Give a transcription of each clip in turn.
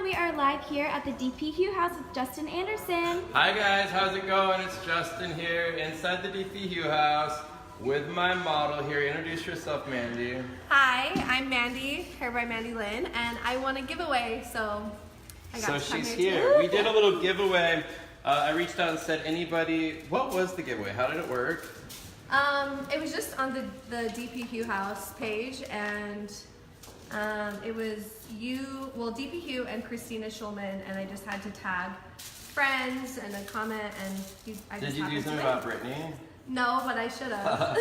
We are live here at the DP Hugh House with Justin Anderson. Hi guys, how's it going? It's Justin here inside the DP Hugh House with my model here. Introduce yourself, Mandy. Hi, I'm Mandy, here by Mandy Lynn, and I won a giveaway, so I got to come she's here here. too. We did a little giveaway. I reached out and said, anybody, what was the giveaway? How did it work? It was just on the DP Hugh House page, and it was DP Hugh and Christina Schulman, and I just had to tag friends and a comment, and Did you do something about Brittany? No, but I should have.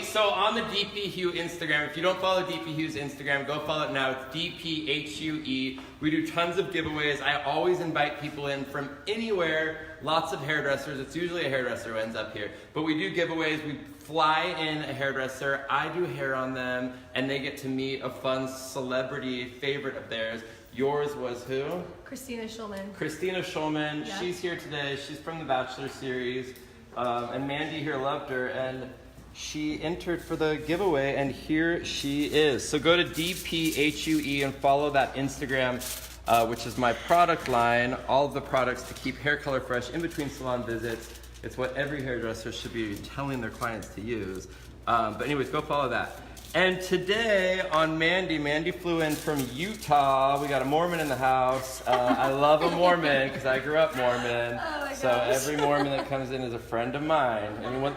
So on the DP Hugh Instagram, if you don't follow DP Hugh's Instagram, go follow it now. It's DPHUE. We do tons of giveaways. I always invite people in from anywhere. Lots of hairdressers. It's usually a hairdresser who ends up here. But we do giveaways. We fly in a hairdresser. I do hair on them, and they get to meet a fun celebrity favorite of theirs. Yours was who? Christina Schulman. Christina Schulman. Yeah. She's here today. She's from the Bachelor series. And Mandy here loved her, and she entered for the giveaway, and here she is. So go to DPHUE and follow that Instagram, which is my product line, all of the products to keep hair color fresh in between salon visits. It's what every hairdresser should be telling their clients to use. But anyways, go follow that. And today on Mandy flew in from Utah. We got a Mormon in the house. I love a Mormon because I grew up Mormon. Oh my so gosh. every Mormon that comes in is a friend of mine.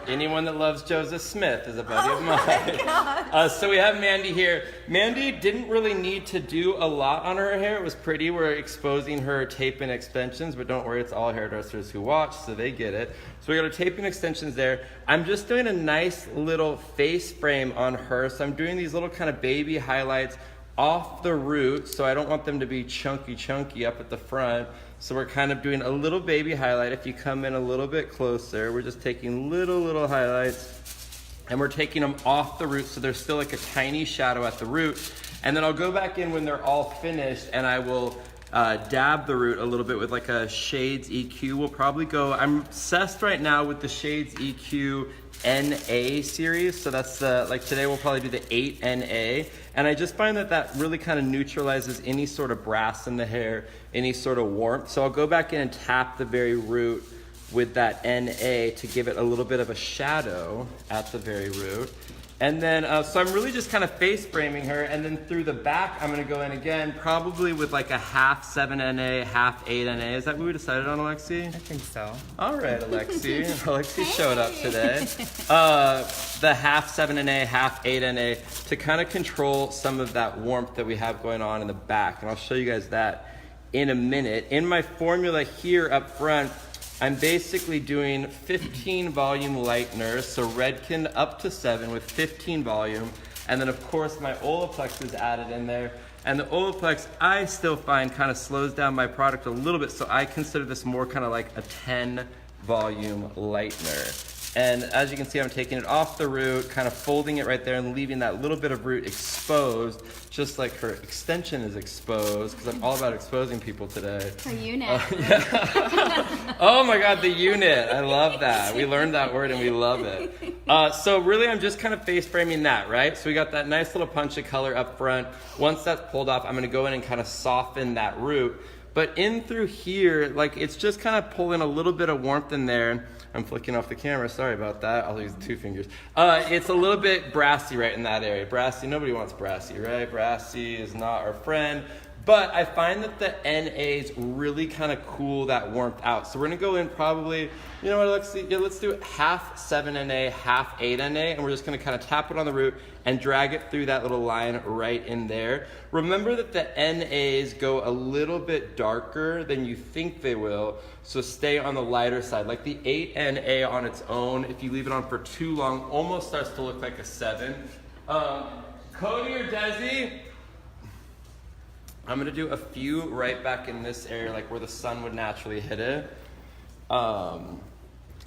Anyone that loves Joseph Smith is a buddy of mine. So we have Mandy here. Mandy didn't really need to do a lot on her hair. It was pretty. We're exposing her tape-in extensions, but don't worry, it's all hairdressers who watch, so they get it. So we got our tape-in extensions there. I'm just doing a nice little face frame on her. So I'm doing these little kind of baby highlights off the root. So I don't want them to be chunky up at the front. So we're kind of doing a little baby highlight. If you come in a little bit closer, we're just taking little highlights, and we're taking them off the root. So there's still like a tiny shadow at the root. And then I'll go back in when they're all finished, and I will dab the root a little bit with like a Shades EQ. We'll probably go, I'm obsessed right now with the Shades EQ NA series. So that's like today we'll probably do the 8NA. And I just find that really kind of neutralizes any sort of brass in the hair, any sort of warmth. So I'll go back in and tap the very root with that NA to give it a little bit of a shadow at the very root. And then, so I'm really just kind of face framing her, and then through the back, I'm gonna go in again, probably with like a half 7NA, half 8NA. Is that what we decided on, Alexi? I think so. All right, Alexi. Alexi showed up today. The half 7NA, half 8NA to kind of control some of that warmth that we have going on in the back. And I'll show you guys that in a minute. In my formula here up front, I'm basically doing 15 volume lighteners, so Redken up to 7 with 15 volume. And then of course my Olaplex is added in there. And the Olaplex I still find kind of slows down my product a little bit, so I consider this more kind of like a 10 volume lightener. And as you can see, I'm taking it off the root, kind of folding it right there and leaving that little bit of root exposed, just like her extension is exposed, because I'm all about exposing people today. Her unit. Oh my God, the unit. I love that. We learned that word and we love it. So really, I'm just kind of face framing that, right? So we got that nice little punch of color up front. Once that's pulled off, I'm going to go in and kind of soften that root. But in through here, like it's just kind of pulling a little bit of warmth in there. I'm flicking off the camera, sorry about that. I'll use 2 fingers. It's a little bit brassy right in that area. Brassy, nobody wants brassy, right? Brassy is not our friend. But I find that the NAs really kind of cool that warmth out. So we're gonna go in probably, you know what, let's do half 7NA, half 8NA, and we're just gonna kind of tap it on the root and drag it through that little line right in there. Remember that the NAs go a little bit darker than you think they will, so stay on the lighter side. Like the 8NA on its own, if you leave it on for too long, almost starts to look like a 7. Cody or Desi? I'm gonna do a few right back in this area, like where the sun would naturally hit it. And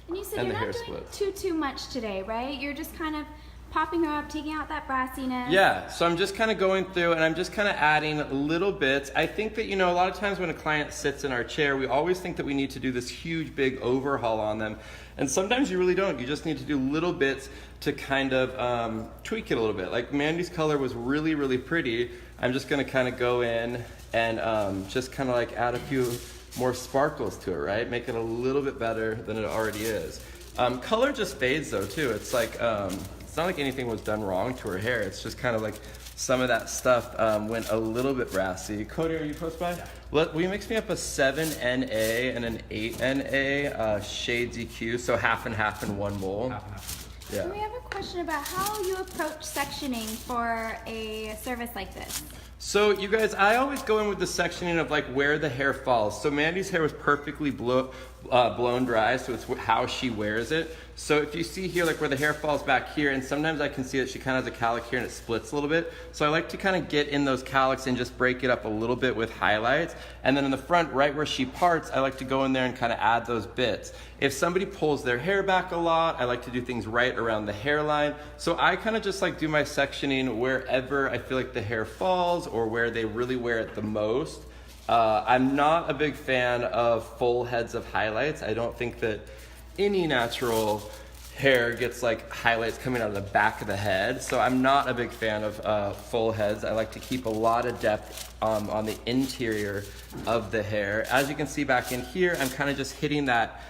you said and you're the not hair doing splits. too much today, right? You're just kind of popping her up, taking out that brassiness. Yeah, so I'm just kind of going through and I'm just kind of adding little bits. I think that, you know, a lot of times when a client sits in our chair, we always think that we need to do this huge, big overhaul on them. And sometimes you really don't. You just need to do little bits to kind of tweak it a little bit. Like Mandy's color was really, really pretty, I'm just gonna kind of go in and just kind of like add a few more sparkles to it, right? Make it a little bit better than it already is. Color just fades though too. It's like, it's not like anything was done wrong to her hair. It's just kind of like some of that stuff went a little bit brassy. Cody, are you close by? Will you mix me up a 7NA and an 8NA shades EQ, so half and half in one bowl? Half and half. Yeah. We have a question about how you approach sectioning for a service like this. So you guys, I always go in with the sectioning of like where the hair falls. So Mandy's hair was perfectly blown dry, so it's how she wears it. So if you see here, like where the hair falls back here, and sometimes I can see that she kind of has a cowlick here and it splits a little bit. So I like to kind of get in those cowlicks and just break it up a little bit with highlights. And then in the front, right where she parts, I like to go in there and kind of add those bits. If somebody pulls their hair back a lot, I like to do things right around the hairline. So I kind of just like do my sectioning wherever I feel like the hair falls or where they really wear it the most. I'm not a big fan of full heads of highlights. I don't think that any natural hair gets like highlights coming out of the back of the head. So I'm not a big fan of full heads. I like to keep a lot of depth on the interior of the hair. As you can see back in here, I'm kind of just hitting that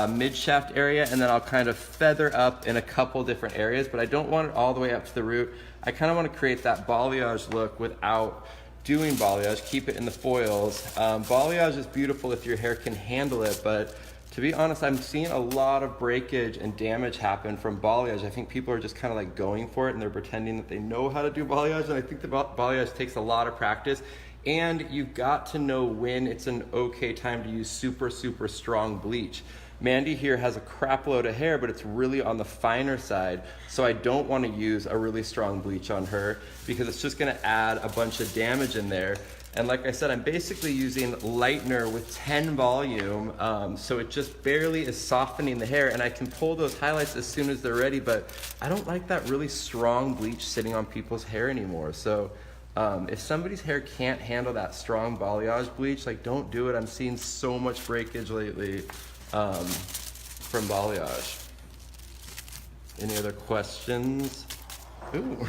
mid-shaft area, and then I'll kind of feather up in a couple different areas, but I don't want it all the way up to the root. I kind of want to create that balayage look without doing balayage, keep it in the foils. Balayage is beautiful if your hair can handle it, but to be honest, I'm seeing a lot of breakage and damage happen from balayage. I think people are just kind of like going for it and they're pretending that they know how to do balayage, and I think the balayage takes a lot of practice, and you've got to know when it's an okay time to use super, super strong bleach. Mandy here has a crap load of hair, but it's really on the finer side, so I don't want to use a really strong bleach on her because it's just going to add a bunch of damage in there. And like I said, I'm basically using lightener with 10 volume, so it just barely is softening the hair, and I can pull those highlights as soon as they're ready, but I don't like that really strong bleach sitting on people's hair anymore. So if somebody's hair can't handle that strong balayage bleach, like don't do it. I'm seeing so much breakage lately from balayage. Any other questions? Ooh.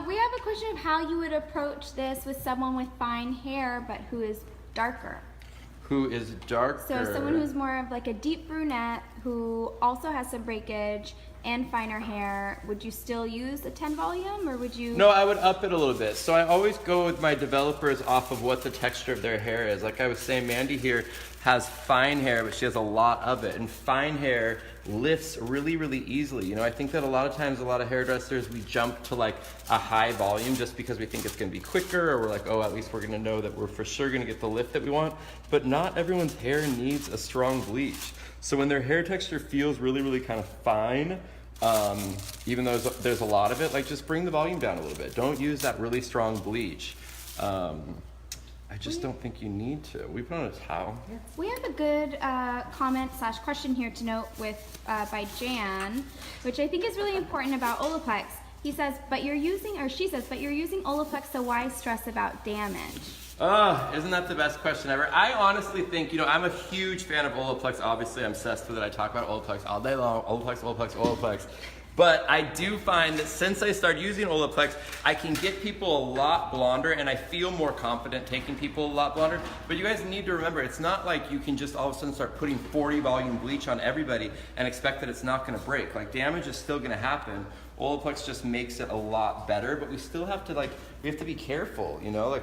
We have a question of how you would approach this with someone with fine hair but who is darker. Who is darker? So someone who's more of like a deep brunette who also has some breakage and finer hair. Would you still use a 10 volume, or would you? No, I would up it a little bit. So I always go with my developers off of what the texture of their hair is. Like I was saying, Mandy here has fine hair, but she has a lot of it. And fine hair lifts really, really easily. You know, I think that a lot of times, a lot of hairdressers, we jump to like a high volume just because we think it's gonna be quicker, or we're like, oh, at least we're gonna know that we're for sure gonna get the lift that we want. But not everyone's hair needs a strong bleach. So when their hair texture feels really, really kind of fine, even though there's a lot of it, like just bring the volume down a little bit. Don't use that really strong bleach. I just don't think you need to. We put on a towel. We have a good comment / question here to note with by Jan, which I think is really important about Olaplex. He says, but you're using, or she says, but you're using Olaplex, so why stress about damage? Oh, isn't that the best question ever? I honestly think, you know, I'm a huge fan of Olaplex. Obviously, I'm obsessed with it. I talk about Olaplex all day long. Olaplex, Olaplex, Olaplex. But I do find that since I started using Olaplex, I can get people a lot blonder, and I feel more confident taking people a lot blonder. But you guys need to remember, it's not like you can just all of a sudden start putting 40 volume bleach on everybody and expect that it's not gonna break. Like, damage is still gonna happen. Olaplex just makes it a lot better, but we still have to we have to be careful, you know?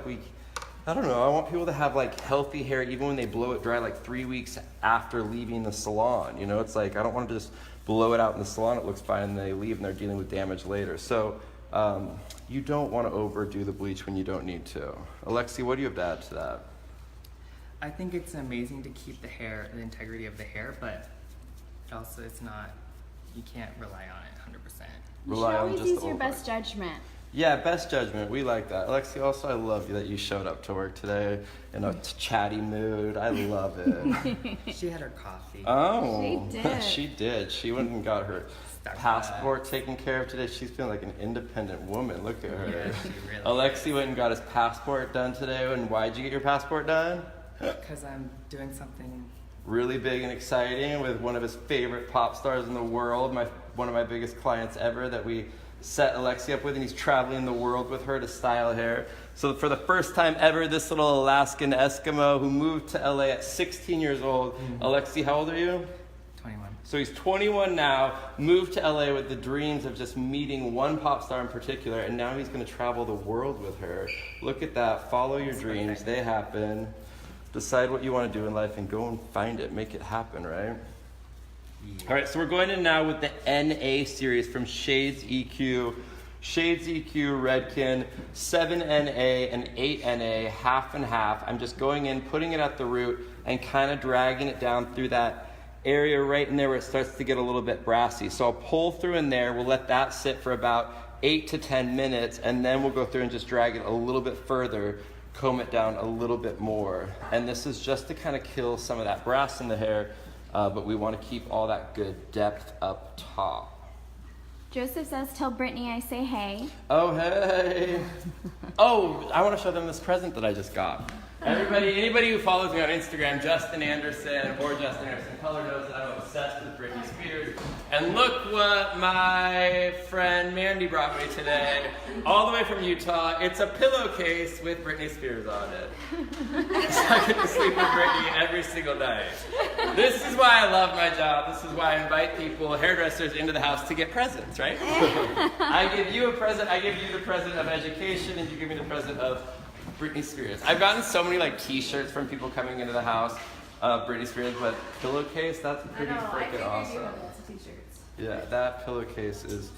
I don't know, I want people to have like healthy hair even when they blow it dry like 3 weeks after leaving the salon. You know, it's like, I don't want to just blow it out in the salon, it looks fine, and they leave and they're dealing with damage later. So you don't want to overdo the bleach when you don't need to. Alexi, what do you have to add to that? I think it's amazing to keep the integrity of the hair, but also it's not, you can't rely on it 100%. You should always use your best judgment. Yeah, best judgment. We like that. Alexi, also, I love you that you showed up to work today in a chatty mood. I love it. She had her coffee. Oh, She did. She did. She went and got her passport taken care of today. She's feeling like an independent woman. Look at her. Yeah, she really Alexi went and got his passport done today. And why'd you get your passport done? Because I'm doing something really big and exciting with one of his favorite pop stars in the world, one of my biggest clients ever that we set Alexi up with, and he's traveling the world with her to style hair. So for the first time ever, this little Alaskan Eskimo who moved to LA at 16 years old. Alexi, how old are you? 21. So he's 21 now, moved to LA with the dreams of just meeting one pop star in particular, and now he's going to travel the world with her. Look at that. Follow your dreams. They happen. Decide what you want to do in life and go and find it. Make it happen, right? Yeah. All right, so we're going in now with the NA series from Shades EQ. Shades EQ, Redken, 7 NA and 8 NA, half and half. I'm just going in, putting it at the root, and kind of dragging it down through that area right in there where it starts to get a little bit brassy. So I'll pull through in there. We'll let that sit for about 8 to 10 minutes, and then we'll go through and just drag it a little bit further, comb it down a little bit more. And this is just to kind of kill some of that brass in the hair, but we want to keep all that good depth up top. Joseph says, tell Brittany I say hey. Oh, hey. Oh, I want to show them this present that I just got. Anybody who follows me on Instagram, Justin Anderson or Justin Anderson Color, knows that I'm obsessed with Britney Spears. And look what my friend Mandy brought me today, all the way from Utah. It's a pillowcase with Britney Spears on it. So I get to sleep with Britney every single night. This is why I love my job. This is why I invite people, hairdressers, into the house to get presents, right? I give you a present, I give you the present of education, and you give me the present of Britney Spears. I've gotten so many like t-shirts from people coming into the house of Britney Spears, but pillowcase, that's pretty freaking awesome. T-shirts. Yeah, that pillowcase is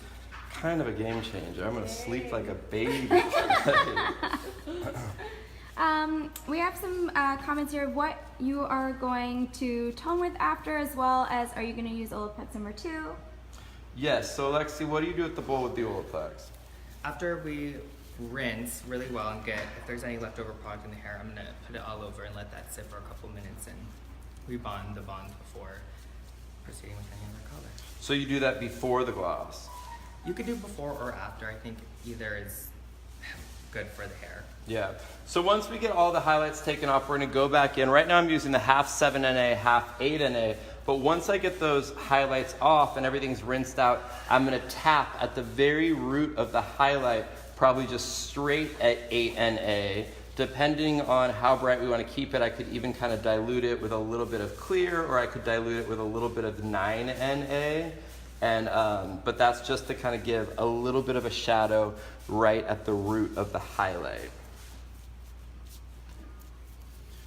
kind of a game changer. I'm gonna sleep like a baby. We have some comments here of what you are going to tone with after, as well as are you going to use Olaplex number 2? Yes, so Alexi, what do you do with the bowl with the Olaplex? After we rinse really well and get, if there's any leftover product in the hair, I'm going to put it all over and let that sit for a couple minutes and rebond the bonds before proceeding with any other color. So you do that before the gloss? You could do before or after. I think either is good for the hair. Yeah. So once we get all the highlights taken off, we're going to go back in. Right now I'm using the half 7 NA, half 8 NA. But once I get those highlights off and everything's rinsed out, I'm going to tap at the very root of the highlight, probably just straight at 8 NA. Depending on how bright we want to keep it, I could even kind of dilute it with a little bit of clear, or I could dilute it with a little bit of 9 NA. And but that's just to kind of give a little bit of a shadow right at the root of the highlight.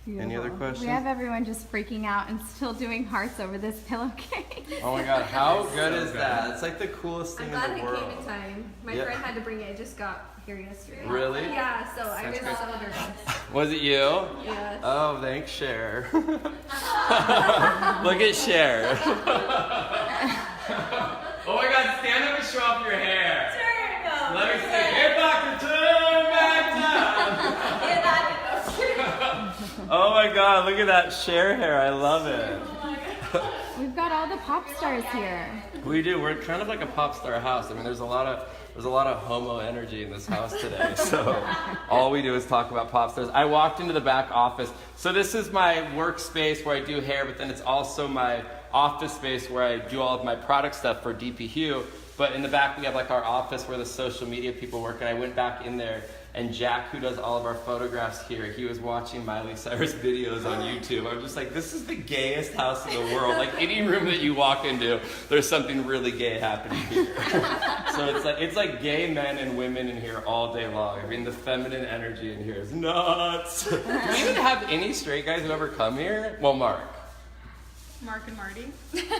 Any other questions? We have everyone just freaking out and still doing hearts over this pillowcase. Oh my god, how good is that? It's like the coolest thing I'm glad in the it world. came in time. My Yeah. friend had to bring it. It just got here yesterday. Really? Yeah, so I That's was great. so nervous. Was it you? Yes. Oh, thanks, Cher. Look at Cher. Oh my god, stand up and show off your hair. Turn Let me see. Hey, Doctor, turn back time. Oh my god, look at that Cher hair. I love it. We've got all the pop stars here. We do. We're kind of like a pop star house. I mean, there's a lot of homo energy in this house today. So all we do is talk about pop stars. I walked into the back office. So this is my workspace where I do hair, but then it's also my office space where I do all of my product stuff for DP Hue. But in the back we have like our office where the social media people work, and I went back in there, and Jack, who does all of our photographs here, he was watching Miley Cyrus videos on YouTube. I was just like, this is the gayest house in the world. Like any room that you walk into, there's something really gay happening here. So it's like gay men and women in here all day long. I mean, the feminine energy in here is nuts. Do we even have any straight guys who ever come here? Well, Mark and Marty,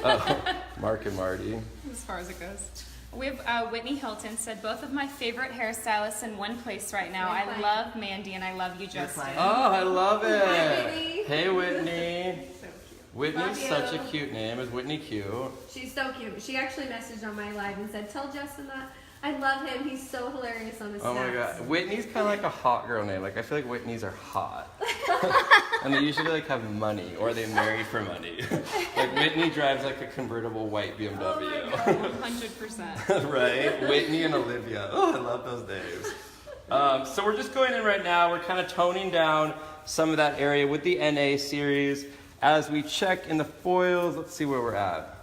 Oh, Mark and Marty. as far as it goes. We have Whitney Hilton said, both of my favorite hairstylists in one place right now. I love Mandy and I love you, Justin. Oh, I love it. Hi, Whitney. Hey, Whitney. So cute. Whitney's Love you. such a cute name. Is Whitney cute? She's so cute. She actually messaged on my live and said, "Tell Justin that I love him. He's so hilarious on his Oh my snaps." god. Whitney's kind of like a hot girl name. Like, I feel like Whitneys are hot. And they usually like have money, or they marry for money. Like Whitney drives like a convertible white BMW. 100%. Right? Whitney and Olivia. Oh, I love those names. So we're just going in right now. We're kind of toning down some of that area with the NA series. As we check in the foils, let's see where we're at.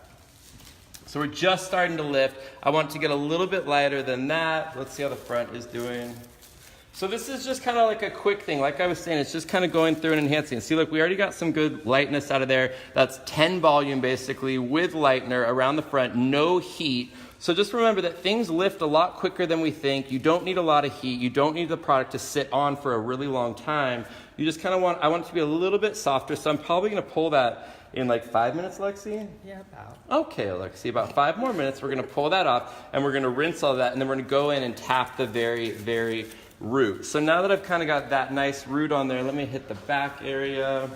So So we're just starting to lift. I want it to get a little bit lighter than that. Let's see how the front is doing. So this is just kind of like a quick thing. Like I was saying, it's just kind of going through and enhancing. See, look, we already got some good lightness out of there. That's 10 volume basically with lightener around the front, no heat. So just remember that things lift a lot quicker than we think. You don't need a lot of heat. You don't need the product to sit on for a really long time. You just kind of I want it to be a little bit softer. So I'm probably going to pull that in like 5 minutes, Lexi? Yeah, about. Okay, Lexi, about 5 more minutes. We're going to pull that off and we're going to rinse all that and then we're going to go in and tap the very, very root. So now that I've kind of got that nice root on there, let me hit the back area.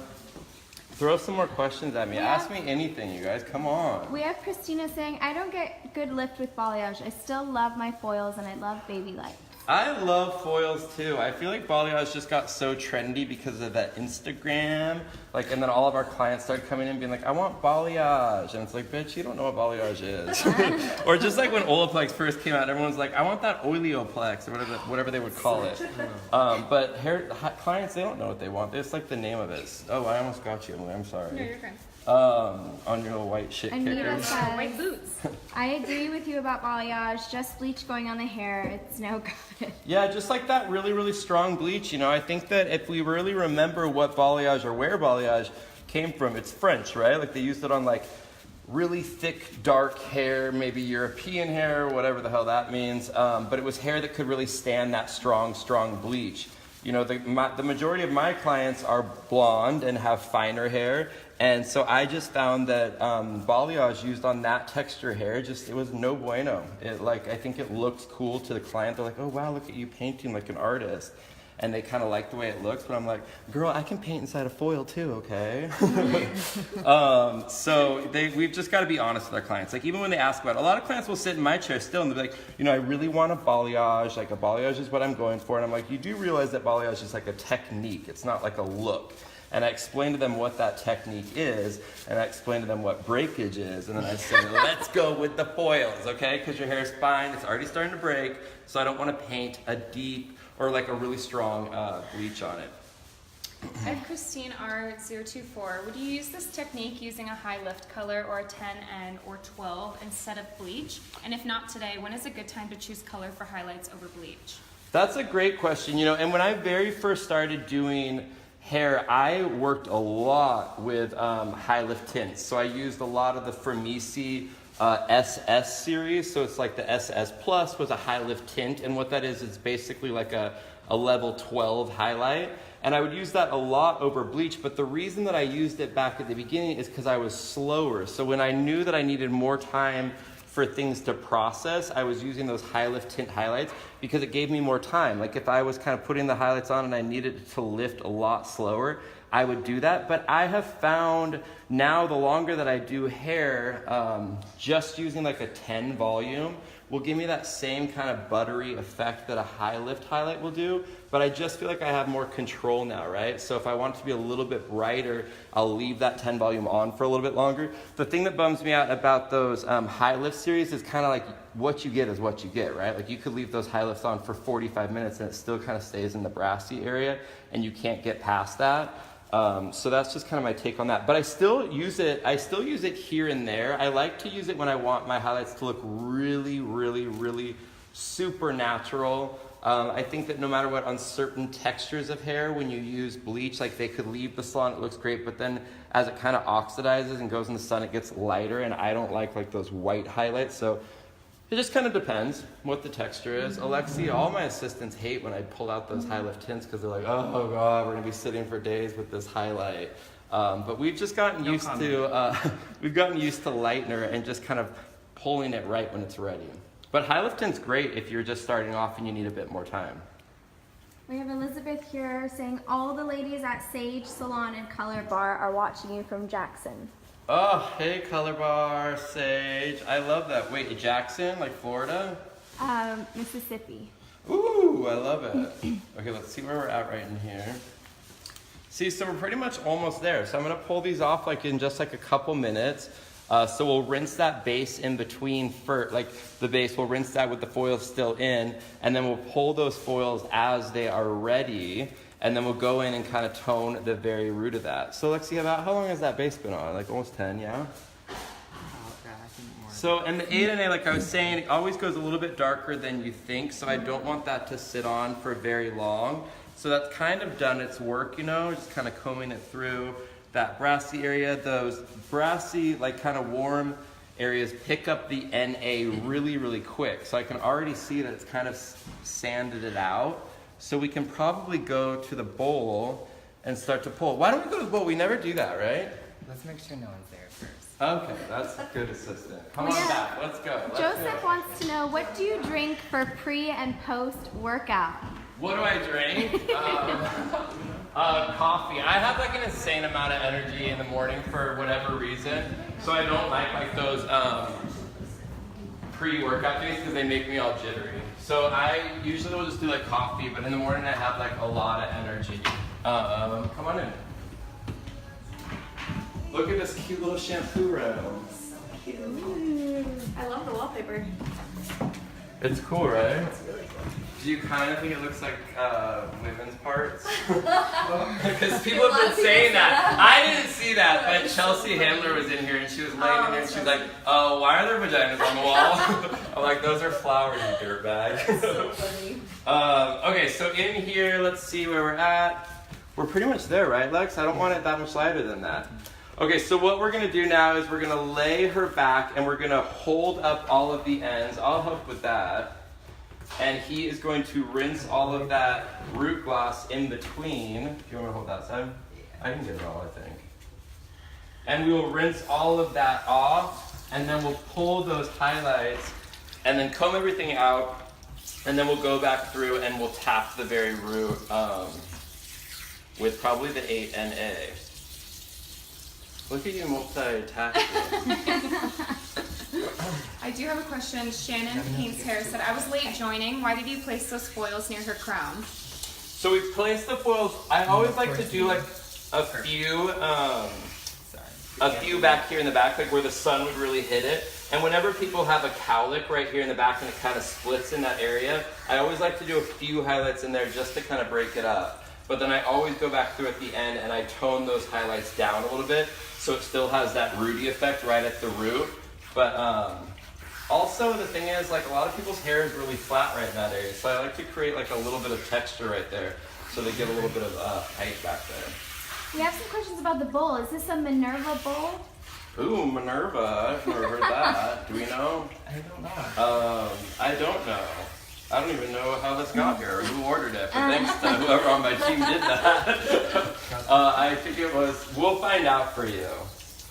Throw some more questions at me. Yeah. Ask me anything, you guys. Come on. We have Christina saying, I don't get good lift with balayage. I still love my foils and I love baby light. I love foils too. I feel like balayage just got so trendy because of that Instagram. Like, and then all of our clients started coming in being like, I want balayage. And it's like, bitch, you don't know what balayage is. Or just like when Olaplex first came out, everyone's like, I want that Oleoplex or whatever they would call it. But clients, they don't know what they want. It's like the name of it. Oh, I almost got you, Emily. I'm sorry. No, you're fine. On your little white shit Anita kickers. says, White boots. I agree with you about balayage. Just bleach going on the hair. It's no good. Yeah, just like that really, really strong bleach. You know, I think that if we really remember what balayage or where balayage came from, it's French, right? Like they used it on like really thick, dark hair, maybe European hair, whatever the hell that means. But it was hair that could really stand that strong, strong bleach. You know, the majority of my clients are blonde and have finer hair. And so I just found that balayage used on that texture hair, it was no bueno. I think it looked cool to the client. They're like, oh wow, look at you painting like an artist. And they kind of like the way it looks, but I'm like, girl, I can paint inside a foil too, okay? We've just got to be honest with our clients. Like even when they ask about it, a lot of clients will sit in my chair still and they'll be like, you know, I really want a balayage. Like a balayage is what I'm going for. And I'm like, you do realize that balayage is like a technique. It's not like a look. And I explain to them what that technique is, and I explain to them what breakage is, and then I say, let's go with the foils, okay? Because your hair is fine, it's already starting to break, so I don't want to paint a deep or like a really strong bleach on it. And Christine R024, would you use this technique using a high lift color or a 10 and or 12 instead of bleach? And if not today, when is a good time to choose color for highlights over bleach? That's a great question, you know, and when I very first started doing hair, I worked a lot with high lift tints. So I used a lot of the Firmisi SS series. So it's like the SS Plus was a high lift tint. And what that is basically like a level 12 highlight. And I would use that a lot over bleach. But the reason that I used it back at the beginning is because I was slower. So when I knew that I needed more time for things to process, I was using those high lift tint highlights because it gave me more time. Like if I was kind of putting the highlights on and I needed it to lift a lot slower, I would do that. But I have found now the longer that I do hair, just using like a 10 volume will give me that same kind of buttery effect that a high lift highlight will do. But I just feel like I have more control now, right? So if I want it to be a little bit brighter, I'll leave that 10 volume on for a little bit longer. The thing that bums me out about those high lift series is kind of like what you get is what you get, right? Like you could leave those high lifts on for 45 minutes and it still kind of stays in the brassy area and you can't get past that. So that's just kind of my take on that. But I still use it here and there. I like to use it when I want my highlights to look really, really, really super natural. I think that no matter what, on certain textures of hair, when you use bleach, like they could leave the salon, it looks great, but then as it kind of oxidizes and goes in the sun, it gets lighter, and I don't like those white highlights. So it just kind of depends what the texture is. Alexi, all my assistants hate when I pull out those high lift tints because they're like, oh God, we're gonna be sitting for days with this highlight. But we've just gotten used to lightener and just kind of pulling it right when it's ready. But high lift tint's great if you're just starting off and you need a bit more time. We have Elizabeth here saying all the ladies at Sage Salon and Color Bar are watching you from Jackson. Oh, hey, Color Bar, Sage. I love that. Wait, Jackson, like Florida? Mississippi. Ooh, I love it. Okay, let's see where we're at right in here. See, so we're pretty much almost there. So I'm going to pull these off like in just like a couple minutes. So we'll rinse that base in between the base, we'll rinse that with the foils still in, and then we'll pull those foils as they are ready, and then we'll go in and kind of tone the very root of that. So let's see, how long has that base been on? Like almost 10, yeah? So, and the 8NA, like I was saying, it always goes a little bit darker than you think, so I don't want that to sit on for very long. So that's kind of done its work, you know, just kind of combing it through that brassy area. Those brassy, like kind of warm areas pick up the NA really, really quick. So I can already see that it's kind of sanded it out. So we can probably go to the bowl and start to pull. Why don't we go to the bowl? We never do that, right? Let's make sure no one's there first. Okay, that's a good assistant. Come on back, let's go. Joseph wants to know, what do you drink for pre and post workout? What do I drink? Coffee. I have like an insane amount of energy in the morning for whatever reason, so I don't like those pre-workout days because they make me all jittery. So I usually will just do like coffee, but in the morning I have like a lot of energy. Come on in. Look at this cute little shampoo room. I love the wallpaper. It's cool, right? Do you kind of think it looks like women's parts? Because people have been saying that. I didn't see that, but Chelsea Handler was in here and she was laying in here and she was like, "Oh, why are there vaginas on the wall?" I'm like, "Those are flowers, you dirtbag." So funny. Okay, so in here, let's see where we're at. We're pretty much there, right, Lex? I don't want it that much lighter than that. Okay, so what we're gonna do now is we're gonna lay her back and we're gonna hold up all of the ends. I'll help with that. And he is going to rinse all of that root gloss in between. If you want me to hold that side, I can get it all, I think. And we will rinse all of that off, and then we'll pull those highlights, and then comb everything out, and then we'll go back through and we'll tap the very root with probably the 8NA. Look at you multitasking. I do have a question. Shannon Paints Hair said, I was late joining. Why did you place those foils near her crown? So we place the foils. I always like to do like a few back here in the back, like where the sun would really hit it. And whenever people have a cowlick right here in the back and it kind of splits in that area, I always like to do a few highlights in there just to kind of break it up. But then I always go back through at the end and I tone those highlights down a little bit so it still has that rooty effect right at the root. But also the thing is, like, a lot of people's hair is really flat right in that area, so I like to create like a little bit of texture right there so they get a little bit of height back there. We have some questions about the bowl. Is this a Minerva bowl? Ooh, Minerva. I've never heard that. Do we know? I don't know. I don't know. I don't even know how this got here or who ordered it, but thanks to whoever on my team did that. I think it was, we'll find out for you.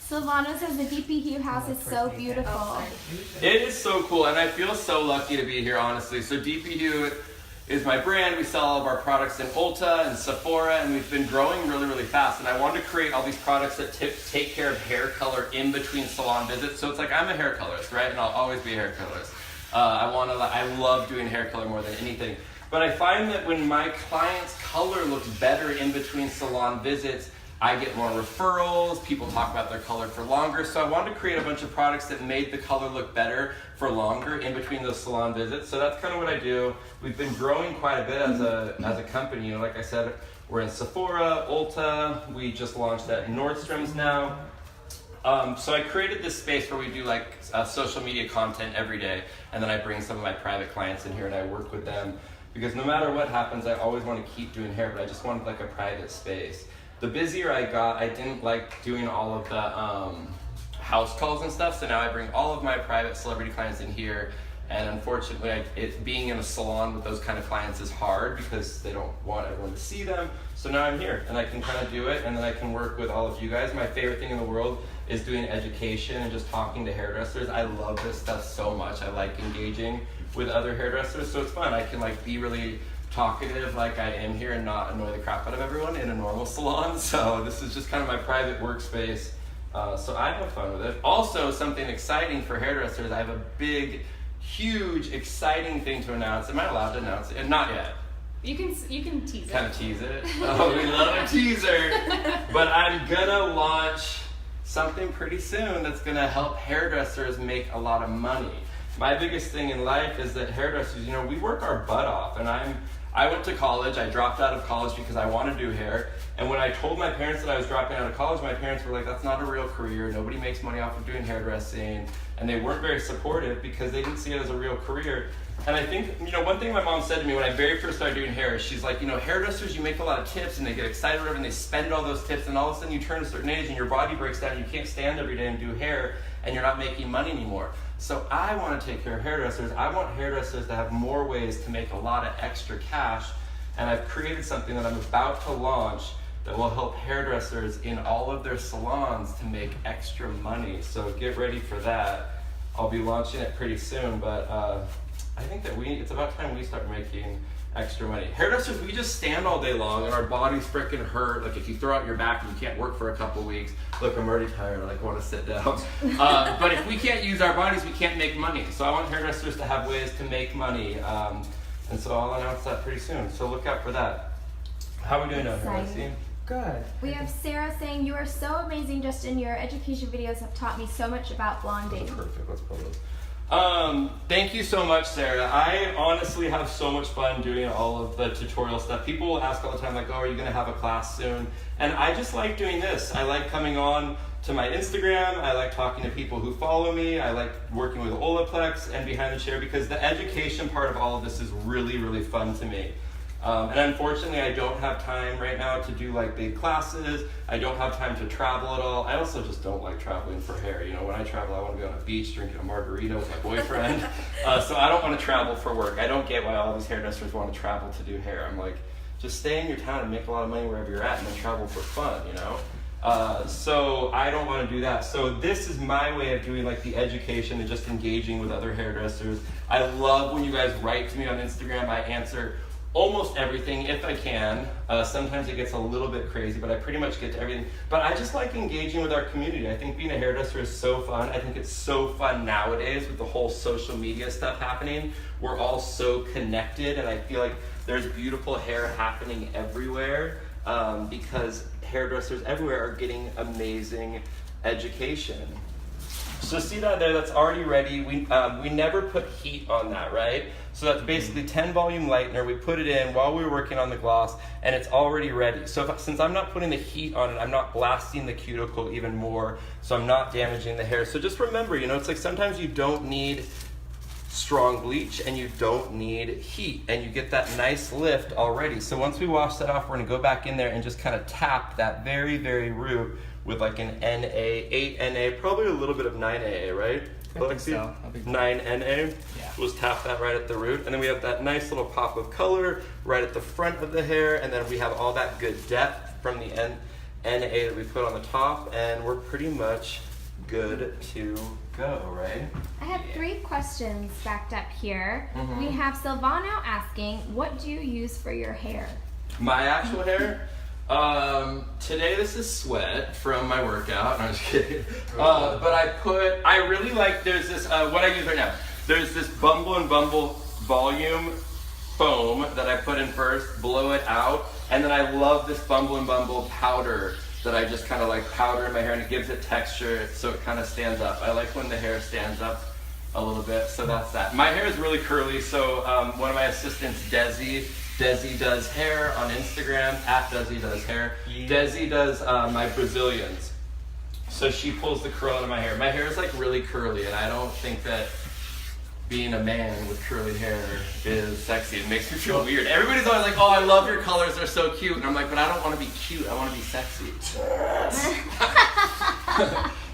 Silvano says the DP Hue house is so beautiful. It is so cool, and I feel so lucky to be here, honestly. So DP Hue is my brand. We sell all of our products in Ulta and Sephora, and we've been growing really, really fast. And I wanted to create all these products that take care of hair color in between salon visits. So it's like, I'm a hair colorist, right? And I'll always be a hair colorist. I love doing hair color more than anything. But I find that when my client's color looks better in between salon visits, I get more referrals, people talk about their color for longer. So I wanted to create a bunch of products that made the color look better for longer in between those salon visits. So that's kind of what I do. We've been growing quite a bit as a company. You know, like I said, we're in Sephora, Ulta. We just launched at Nordstrom's now. So I created this space where we do like social media content every day. And then I bring some of my private clients in here and I work with them. Because no matter what happens, I always want to keep doing hair, but I just wanted like a private space. The busier I got, I didn't like doing all of the house calls and stuff, so now I bring all of my private celebrity clients in here, and unfortunately, being in a salon with those kind of clients is hard because they don't want everyone to see them, so now I'm here, and I can kind of do it, and then I can work with all of you guys. My favorite thing in the world is doing education and just talking to hairdressers. I love this stuff so much. I like engaging with other hairdressers, so it's fun. I can like be really talkative like I am here and not annoy the crap out of everyone in a normal salon. So this is just kind of my private workspace. So I have fun with it. Also, something exciting for hairdressers, I have a big, huge, exciting thing to announce. Am I allowed to announce it? Not yet. You can tease it. Kind of tease it. Oh, we love a teaser. But I'm gonna launch something pretty soon that's gonna help hairdressers make a lot of money. My biggest thing in life is that hairdressers, you know, we work our butt off, and I went to college. I dropped out of college because I want to do hair. And when I told my parents that I was dropping out of college, my parents were like, that's not a real career. Nobody makes money off of doing hairdressing. and they weren't very supportive because they didn't see it as a real career. And I think, one thing my mom said to me when I very first started doing hair is she's like, hairdressers, you make a lot of tips and they get excited and they spend all those tips, and all of a sudden you turn a certain age and your body breaks down and you can't stand every day and do hair and you're not making money anymore. So I want to take care of hairdressers. I want hairdressers to have more ways to make a lot of extra cash, and I've created something that I'm about to launch that will help hairdressers in all of their salons to make extra money. So get ready for that. I'll be launching it pretty soon, but I think that it's about time we start making extra money. Hairdressers, we just stand all day long and our bodies freaking hurt. Like if you throw out your back and you can't work for a couple weeks, look, I'm already tired, I want to sit down. But if we can't use our bodies, we can't make money. So I want hairdressers to have ways to make money. And so I'll announce that pretty soon. So look out for that. How are we doing now, Lexi? Good. We have Sarah saying, you are so amazing, Justin. Your education videos have taught me so much about blonding. Perfect, let's pull those. Thank you so much, Sarah. I honestly have so much fun doing all of the tutorial stuff. People will ask all the time, like, oh, are you going to have a class soon? And I just like doing this. I like coming on to my Instagram. I like talking to people who follow me. I like working with Olaplex and Behind the Chair because the education part of all of this is really, really fun to me. And unfortunately, I don't have time right now to do like big classes. I don't have time to travel at all. I also just don't like traveling for hair. When I travel, I want to be on a beach drinking a margarita with my boyfriend. So I don't want to travel for work. I don't get why all these hairdressers want to travel to do hair. I'm like, just stay in your town and make a lot of money wherever you're at and then travel for fun, So I don't want to do that. So this is my way of doing like the education and just engaging with other hairdressers. I love when you guys write to me on Instagram. I answer almost everything if I can. Sometimes it gets a little bit crazy, but I pretty much get to everything. But I just like engaging with our community. I think being a hairdresser is so fun. I think it's so fun nowadays with the whole social media stuff happening. We're all so connected, and I feel like there's beautiful hair happening everywhere because hairdressers everywhere are getting amazing education. So see that there, that's already ready. We never put heat on that, right? So that's basically 10 volume lightener. We put it in while we were working on the gloss, and it's already ready. So since I'm not putting the heat on it, I'm not blasting the cuticle even more, so I'm not damaging the hair. So just remember, it's like sometimes you don't need strong bleach and you don't need heat, and you get that nice lift already. So once we wash that off, we're gonna go back in there and just kind of tap that very, very root with like an NA, 8 NA, probably a little bit of 9 AA, right? I think so. 9 NA. Yeah. We'll just tap that right at the root. And then we have that nice little pop of color right at the front of the hair. And then we have all that good depth from the NA that we put on the top. And we're pretty much good to go, right? I have 3 questions backed up here. Mm-hmm. We have Silvano asking, what do you use for your hair? My actual hair? Today this is sweat from my workout. No, I'm just kidding. But I really like, there's this, what I use right now. There's this Bumble and Bumble volume foam that I put in first, blow it out, and then I love this Bumble and Bumble powder that I just kind of like powder in my hair, and it gives it texture so it kind of stands up. I like when the hair stands up a little bit, so that's that. My hair is really curly, so one of my assistants, Desi does hair on Instagram, @Desi does hair. Yeah. Desi does my Brazilians. So she pulls the curl out of my hair. My hair is like really curly, and I don't think that being a man with curly hair is sexy. It makes me feel weird. Everybody's always like, oh, I love your colors, they're so cute. And I'm like, but I don't want to be cute, I want to be sexy.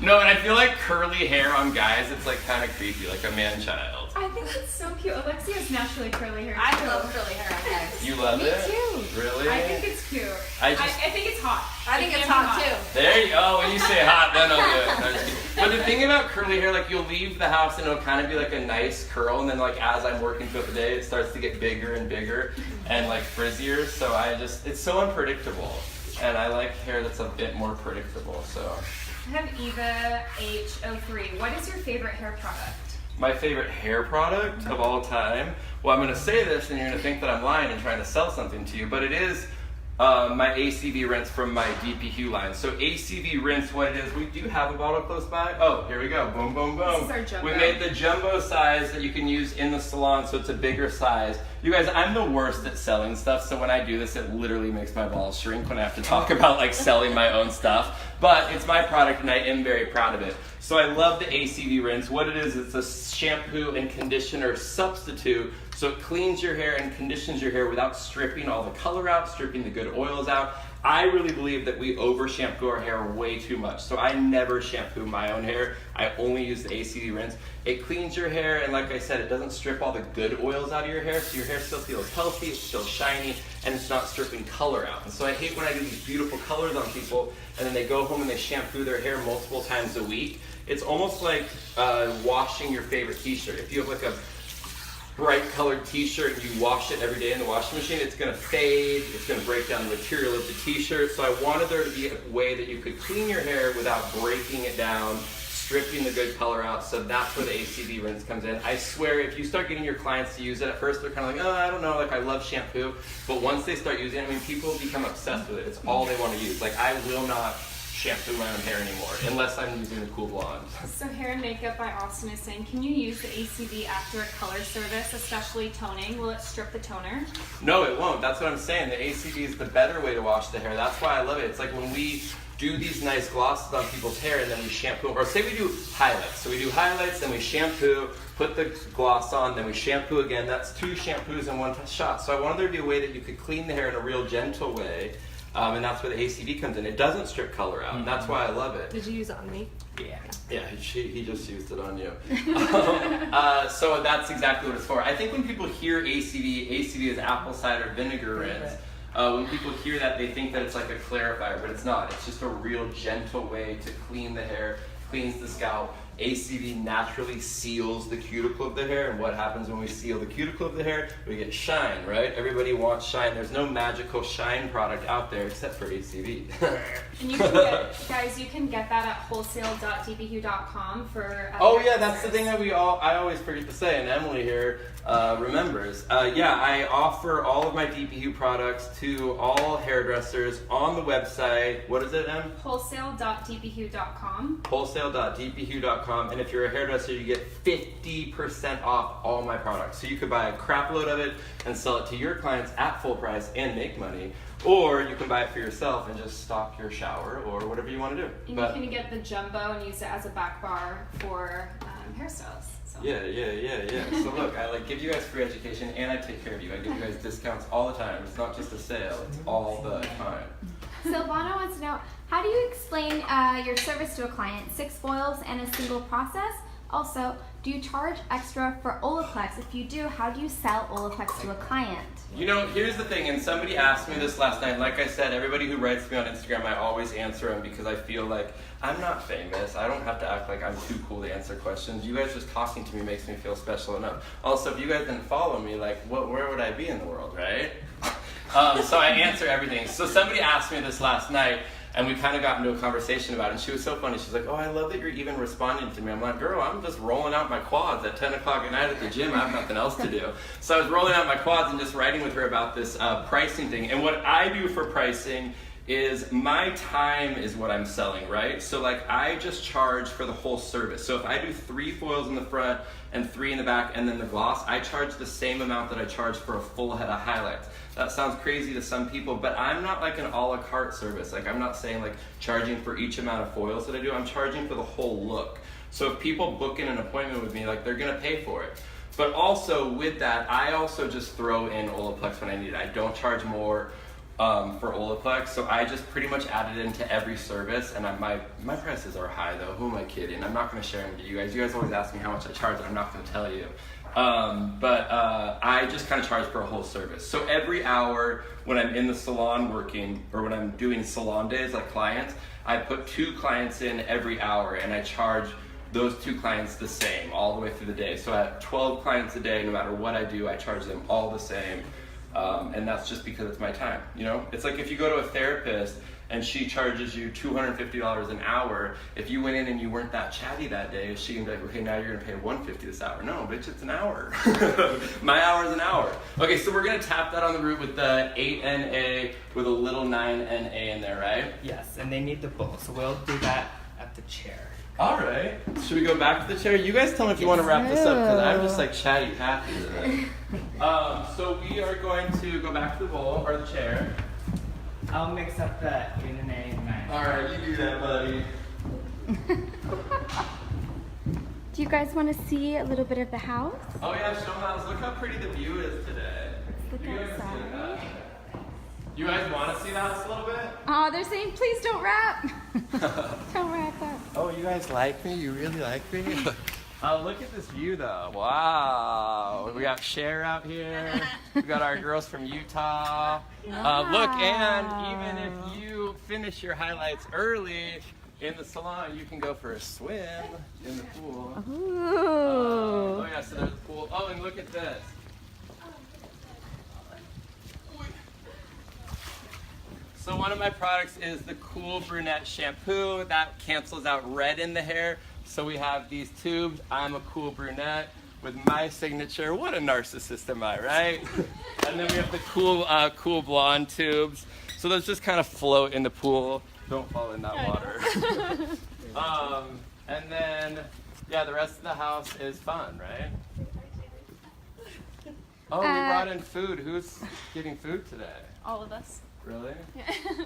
No, and I feel like curly hair on guys, it's like kind of creepy, like a man-child. I think it's so cute. Alexia has naturally curly hair. I love curly hair on guys. You love Me it? too. Really? I think it's cute. I think it's hot. I think It it's can be hot too. There you go. When you say hot, then I'll do it. No, I'm just kidding. But the thing about curly hair, like you'll leave the house and it'll kind of be like a nice curl, and then like as I'm working throughout the day, it starts to get bigger and bigger and like frizzier. So it's so unpredictable, and I like hair that's a bit more predictable. So I have Eva H03. What is your favorite hair product? my favorite hair product of all time. Well, I'm going to say this, and you're going to think that I'm lying and trying to sell something to you, but it is my ACV rinse from my DPQ line. So ACV rinse, what it is, we do have a bottle close by. Oh, here we go. Boom, boom, boom. This is our jumbo. We made the jumbo size that you can use in the salon, so it's a bigger size. You guys, I'm the worst at selling stuff, so when I do this, it literally makes my balls shrink when I have to talk about like selling my own stuff. But it's my product, and I am very proud of it. So I love the ACV rinse. What it is, it's a shampoo and conditioner substitute. So it cleans your hair and conditions your hair without stripping all the color out, stripping the good oils out. I really believe that we over shampoo our hair way too much. So I never shampoo my own hair. I only use the ACV rinse. It cleans your hair, and like I said, it doesn't strip all the good oils out of your hair, so your hair still feels healthy, it's still shiny, and it's not stripping color out. And so I hate when I do these beautiful colors on people, and then they go home and they shampoo their hair multiple times a week. It's almost like washing your favorite t-shirt. If you have like a bright colored t-shirt and you wash it every day in the washing machine, it's going to fade, it's going to break down the material of the t-shirt. So I wanted there to be a way that you could clean your hair without breaking it down, stripping the good color out. So that's where the ACV rinse comes in. I swear, if you start getting your clients to use it, at first they're kind of like, oh, I don't know, like I love shampoo. But once they start using it, I mean, people become obsessed with it. It's all they want to use. Like, I will not shampoo my own hair anymore unless I'm using the Cool Blonde. So Hair and Makeup by Austin is saying, can you use the ACV after a color service, especially toning? Will it strip the toner? No, it won't. That's what I'm saying. The ACV is the better way to wash the hair. That's why I love it. It's like when we do these nice glosses on people's hair and then we shampoo, or say we do highlights. So we do highlights, then we shampoo, put the gloss on, then we shampoo again. That's 2 shampoos in 1 shot. So I wanted there to be a way that you could clean the hair in a real gentle way. And that's where the ACV comes in. It doesn't strip color out, and that's why I love it. Did you use it on me? Yeah, he just used it on you. So that's exactly what it's for. I think when people hear ACV is apple cider vinegar rinse. When people hear that, they think that it's like a clarifier, but it's not. It's just a real gentle way to clean the hair, cleans the scalp. ACV naturally seals the cuticle of the hair, and what happens when we seal the cuticle of the hair? We get shine, right? Everybody wants shine. There's no magical shine product out there except for ACV. And you can get, guys, you can get that at wholesale.dbhue.com for. Oh yeah, that's the thing that I always forget to say, and Emily here remembers. Yeah, I offer all of my DPHue products to all hairdressers on the website. What is it, Em? Wholesale.dbhue.com. Wholesale.dbhue.com. And if you're a hairdresser, you get 50% off all my products. So you could buy a crap load of it and sell it to your clients at full price and make money. Or you can buy it for yourself and just stock your shower or whatever you want to do. And you can get the jumbo and use it as a back bar for hairstyles. So. Yeah. So look, I give you guys free education and I take care of you. I give you guys discounts all the time. It's not just a sale, it's all the time. Silvana wants to know, how do you explain your service to a client? 6 foils and a single process? Also, do you charge extra for Olaplex? If you do, how do you sell Olaplex to a client? You know, here's the thing, and somebody asked me this last night. Like I said, everybody who writes me on Instagram, I always answer them because I feel like I'm not famous. I don't have to act like I'm too cool to answer questions. You guys just talking to me makes me feel special enough. Also, if you guys didn't follow me, where would I be in the world, right? So I answer everything. So somebody asked me this last night, and we kind of got into a conversation about it, and she was so funny. She's like, oh, I love that you're even responding to me. I'm like, girl, I'm just rolling out my quads at 10 o'clock at night at the gym. I have nothing else to do. So I was rolling out my quads and just writing with her about this pricing thing. And what I do for pricing is my time is what I'm selling, right? So I just charge for the whole service. So if I do 3 foils in the front and 3 in the back and then the gloss, I charge the same amount that I charge for a full head of highlights. That sounds crazy to some people, but I'm not like an a la carte service. I'm not saying charging for each amount of foils that I do. I'm charging for the whole look. So if people book in an appointment with me, they're gonna pay for it. But also with that, I also just throw in Olaplex when I need it. I don't charge more for Olaplex, so I just pretty much add it into every service, and my prices are high though. Who am I kidding? I'm not going to share them with you guys. You guys always ask me how much I charge, and I'm not going to tell you. But I just kind of charge for a whole service. So every hour when I'm in the salon working, or when I'm doing salon days like clients, I put 2 clients in every hour, and I charge those 2 clients the same all the way through the day. So at 12 clients a day, no matter what I do, I charge them all the same. And that's just because it's my time, you know? It's like if you go to a therapist and she charges you $250 an hour, if you went in and you weren't that chatty that day, is she gonna be like, okay, now you're gonna pay $150 this hour? No, bitch, it's an hour. My hour is an hour. Okay, so we're gonna tap that on the root with the 8NA with a little 9NA in there, right? Yes, and they need the bowl, so we'll do that at the chair. All right. Should we go back to the chair? You guys tell me if you want to wrap this up because I'm just like chatty Cathy today. So we are going to go back to the bowl or the chair. I'll mix up the in and a and nine. All right, you do that, buddy. Do you guys want to see a little bit of the house? Oh yeah, show them house. Look how pretty the view is today. Let's look You guys see outside. that? You guys want to see the house a little bit? Oh, they're saying, please don't wrap. Don't wrap up. Oh, you guys like me? You really like me? Look at this view though. Wow. We got Cher out here. We got our girls from Utah. Look, and even if you finish your highlights early in the salon, you can go for a swim in the pool. Ooh. Oh yeah, so there's a pool. Oh, and look at this. So one of my products is the Cool Brunette Shampoo. That cancels out red in the hair. So we have these tubes. I'm a cool brunette with my signature. What a narcissist am I, right? And then we have the cool blonde tubes. So those just kind of float in the pool. Don't fall in that water. And then, yeah, the rest of the house is fun, right? Oh, we brought in food. Who's getting food today? All of us. Really?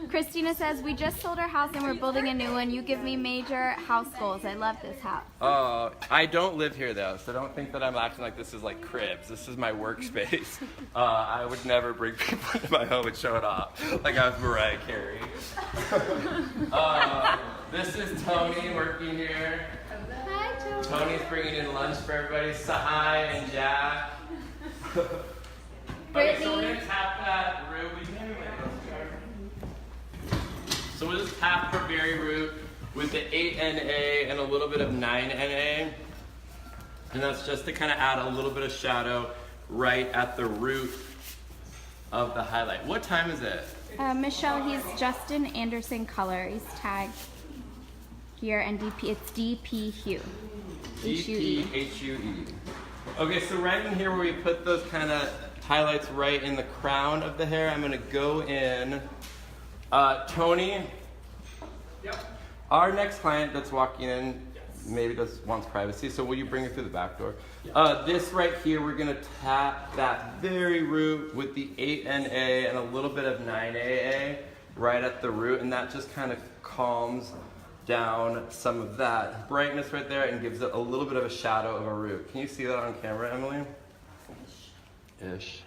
Christina says, we just sold our house and we're building a new one. You give me major house goals. I love this house. Oh, I don't live here though, so don't think that I'm acting like this is like cribs. This is my workspace. I would never bring people into my home and show it off like I was Mariah Carey. This is Tony working here. Hi, Joe. Tony's bringing in lunch for everybody. Sahai and Jack. Okay, so we're gonna tap that root. So we'll just tap her berry root with the 8NA and a little bit of 9NA. And that's just to kind of add a little bit of shadow right at the root of the highlight. What time is it? Michelle, he's Justin Anderson color. He's tagged here and DP. It's DP Hue. HUE. DPHUE. Okay, so right in here where we put those kind of highlights right in the crown of the hair, I'm going to go in. Tony, our next client that's walking in maybe just wants privacy, so will you bring her through the back door? This right here, we're going to tap that very root with the 8NA and a little bit of 9AA right at the root, and that just kind of calms down some of that brightness right there and gives it a little bit of a shadow of a root. Can you see that on camera, Emily? Ish.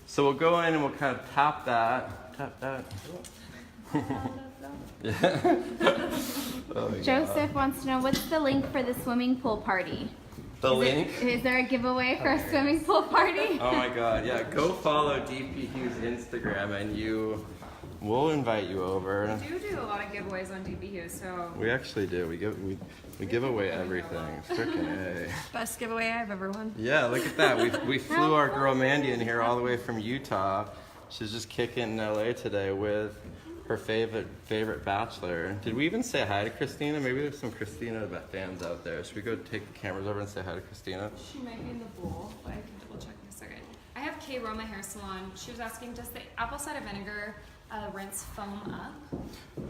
So we'll go in and we'll kind of tap that. Tap that. Yeah. Oh my Joseph wants to know, what's the link for the swimming pool party? Is there a giveaway for a swimming pool party? Oh my god, yeah. Go follow DP Hugh's Instagram and we'll invite you over. We do a lot of giveaways on DBU, so. We actually do. We give away everything. Frickin' A. Best giveaway I've ever won. Yeah, look at that. We flew our girl Mandy in here all the way from Utah. She's just kicking in LA today with her favorite bachelor. Did we even say hi to Christina? Maybe there's some Christina fans out there. Should we go take the cameras over and say hi to Christina? She might be in the bowl, but I can double check in a second. I have Kay Roma Hair Salon. She was asking, does the apple cider vinegar rinse foam up?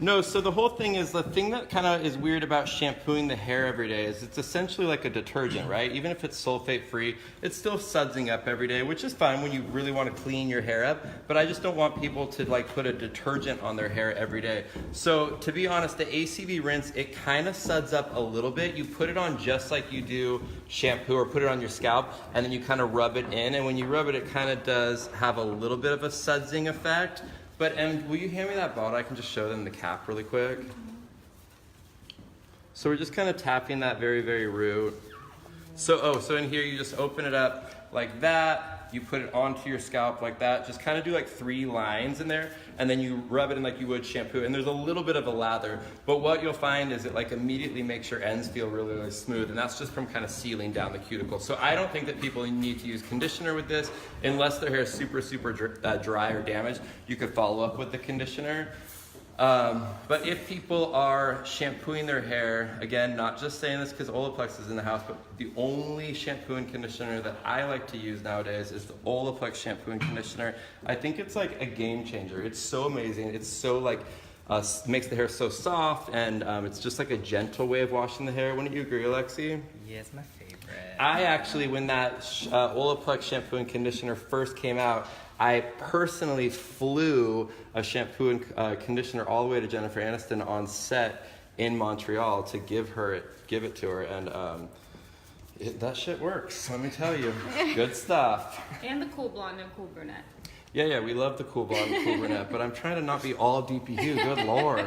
No, so the whole thing is, the thing that kind of is weird about shampooing the hair every day is it's essentially like a detergent, right? Even if it's sulfate free, it's still sudsing up every day, which is fine when you really want to clean your hair up, but I just don't want people to like put a detergent on their hair every day. So to be honest, the ACV rinse, it kind of suds up a little bit. You put it on just like you do shampoo, or put it on your scalp, and then you kind of rub it in, and when you rub it, it kind of does have a little bit of a sudsing effect. But, and will you hand me that bottle? I can just show them the cap really quick. So we're just kind of tapping that very, very root. So in here you just open it up like that. You put it onto your scalp like that. Just kind of do like 3 lines in there, and then you rub it in like you would shampoo. And there's a little bit of a lather, but what you'll find is it like immediately makes your ends feel really, really smooth, and that's just from kind of sealing down the cuticle. So I don't think that people need to use conditioner with this unless their hair is super, super dry or damaged. You could follow up with the conditioner. But if people are shampooing their hair, again, not just saying this because Olaplex is in the house, but the only shampoo and conditioner that I like to use nowadays is the Olaplex shampoo and conditioner. I think it's like a game changer. It's so amazing. It's so like makes the hair so soft, and it's just like a gentle way of washing the hair. Wouldn't you agree, Alexi? Yeah, it's my favorite. I actually, when that Olaplex shampoo and conditioner first came out, I personally flew a shampoo and conditioner all the way to Jennifer Aniston on set in Montreal to give it to her, and that shit works, let me tell you. Good stuff. And the cool blonde and cool brunette. Yeah, we love the cool blonde and cool brunette, but I'm trying to not be all DP Hue, good lord.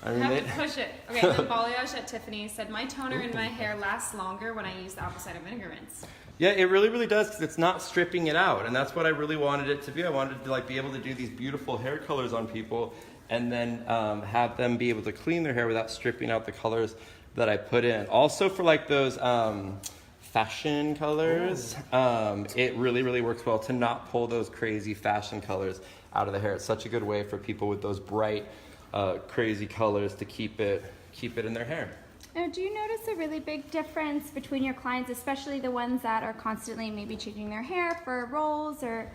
I mean, Have to push it. Okay, then Balayage at Tiffany said, my toner in my hair lasts longer when I use the apple cider vinegar rinse. yeah, it really, really does, because it's not stripping it out, and that's what I really wanted it to be. I wanted to be able to do these beautiful hair colors on people, and then have them be able to clean their hair without stripping out the colors that I put in. Also for like those fashion colors, it really, really works well to not pull those crazy fashion colors out of the hair. It's such a good way for people with those bright, crazy colors to keep it in their hair. Now, do you notice a really big difference between your clients, especially the ones that are constantly maybe changing their hair for rolls or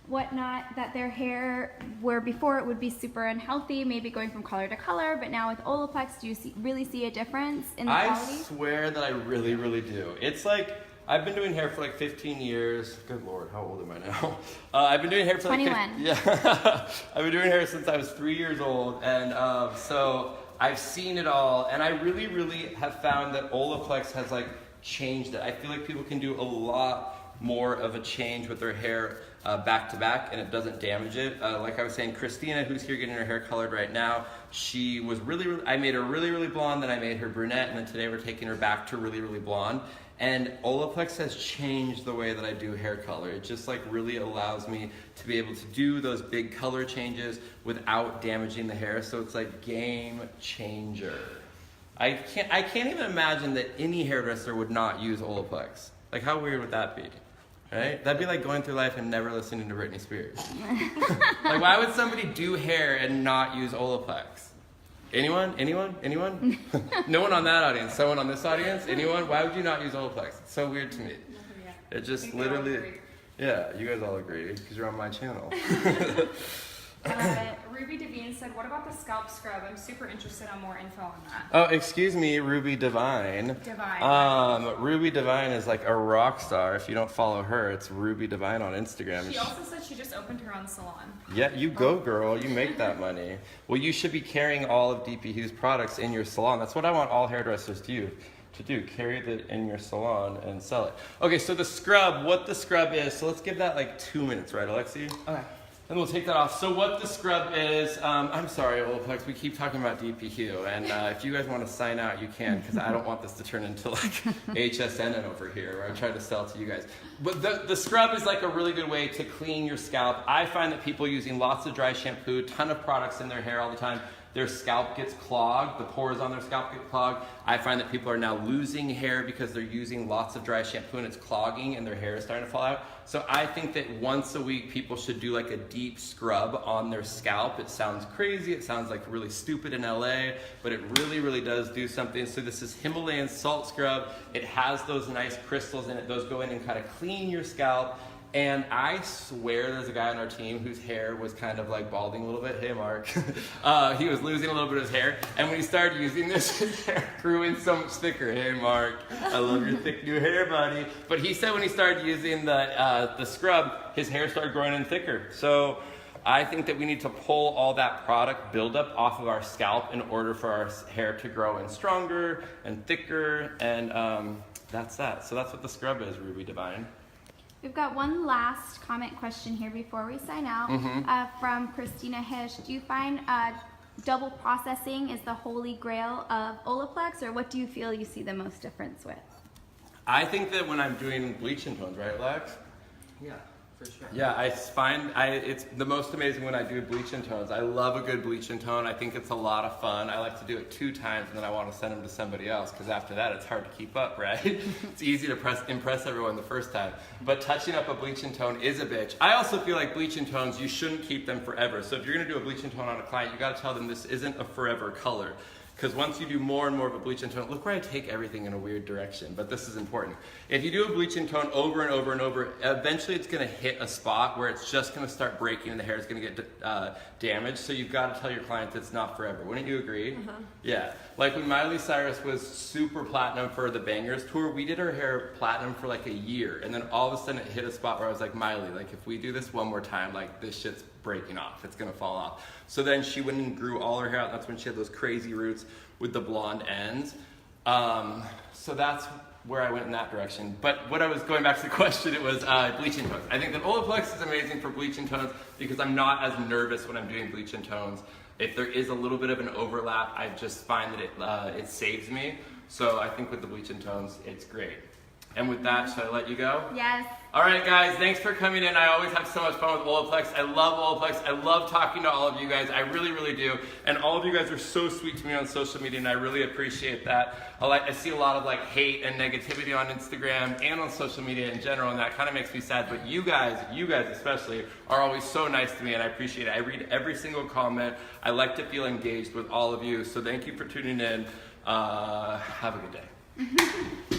whatnot, that their hair, where before it would be super unhealthy, maybe going from color to color, but now with Olaplex, do you really see a difference in the quality? I swear that I really, really do. It's like, I've been doing hair for like 15 years. Good lord, how old am I now? I've been doing hair for 21. Yeah, I've been doing hair since I was 3 years old, and so I've seen it all, and I really, really have found that Olaplex has like changed it. I feel like people can do a lot more of a change with their hair back to back, and it doesn't damage it. Like I was saying, Christina, who's here getting her hair colored right now, she was I made her really, really blonde, then I made her brunette, and then today we're taking her back to really, really blonde. And Olaplex has changed the way that I do hair color. It just like really allows me to be able to do those big color changes without damaging the hair. So it's like game changer. I can't even imagine that any hairdresser would not use Olaplex. Like, how weird would that be? Right? That'd be like going through life and never listening to Britney Spears. Like, why would somebody do hair and not use Olaplex? Anyone? No one on that audience. Someone on this audience? Anyone? Why would you not use Olaplex? It's so weird to me. It just literally... Yeah, you guys all agree because you're on my channel. Ruby Devine said, what about the scalp scrub? I'm super interested on more info on that. Oh, excuse me, Ruby Divine. Ruby Divine is like a rock star. If you don't follow her, it's Ruby Divine on Instagram. She also said she just opened her own salon. Yeah, you go, girl. You make that money. Well, you should be carrying all of DP Hue's products in your salon. That's what I want all hairdressers to do. Carry it in your salon and sell it. Okay, so the scrub, what the scrub is. So let's give that like 2 minutes, right, Alexi? Okay. And we'll take that off. So what the scrub is, I'm sorry, Olaplex, we keep talking about DP Hue, and if you guys want to sign out, you can, because I don't want this to turn into like HSN over here, where I try to sell to you guys. But the scrub is like a really good way to clean your scalp. I find that people using lots of dry shampoo, ton of products in their hair all the time, their scalp gets clogged, the pores on their scalp get clogged. I find that people are now losing hair because they're using lots of dry shampoo and it's clogging and their hair is starting to fall out. So I think that once a week people should do like a deep scrub on their scalp. It sounds crazy, it sounds like really stupid in LA, but it really, really does do something. So this is Himalayan salt scrub. It has those nice crystals in it. Those go in and kind of clean your scalp. And I swear there's a guy on our team whose hair was kind of like balding a little bit. Hey, Mark. He was losing a little bit of his hair. And when he started using this, his hair grew in so much thicker. Hey, Mark. I love your thick new hair, buddy. But he said when he started using the scrub, his hair started growing in thicker. So I think that we need to pull all that product buildup off of our scalp in order for our hair to grow in stronger and thicker. And that's that. So that's what the scrub is, Ruby Divine. We've got one last comment question here before we sign out from Christina Hish. Do you find double processing is the holy grail of Olaplex, or what do you feel you see the most difference with? I think that when I'm doing bleach and tones, right, Lex? Yeah, for sure. Yeah, I find it's the most amazing when I do bleach and tones. I love a good bleach and tone. I think it's a lot of fun. I like to do it 2 times and then I want to send them to somebody else because after that it's hard to keep up, right? It's easy to impress everyone the first time. But touching up a bleach and tone is a bitch. I also feel like bleach and tones, you shouldn't keep them forever. So if you're going to do a bleach and tone on a client, you got to tell them this isn't a forever color. Because once you do more and more of a bleach and tone, look where I take everything in a weird direction, but this is important. If you do a bleach and tone over and over and over, eventually it's gonna hit a spot where it's just gonna start breaking and the hair is gonna get damaged. So you've gotta tell your clients it's not forever. Wouldn't you agree? Yeah. Like when Miley Cyrus was super platinum for the Bangers tour, we did her hair platinum for like a year. And then all of a sudden it hit a spot where I was like, Miley, like if we do this one more time, like this shit's breaking off. It's gonna fall off. So then she went and grew all her hair out. And that's when she had those crazy roots with the blonde ends. So that's where I went in that direction. But what I was going back to the question, it was bleaching tones. I think that Olaplex is amazing for bleaching tones because I'm not as nervous when I'm doing bleach and tones. If there is a little bit of an overlap, I just find that it saves me. So I think with the bleach and tones, it's great. And with that, should I let you go? Yes. All right, guys, thanks for coming in. I always have so much fun with Olaplex. I love Olaplex. I love talking to all of you guys. I really, really do. And all of you guys are so sweet to me on social media, and I really appreciate that. I see a lot of like hate and negativity on Instagram and on social media in general, and that kind of makes me sad. But you guys especially, are always so nice to me, and I appreciate it. I read every single comment. I like to feel engaged with all of you. So thank you for tuning in. Have a good day.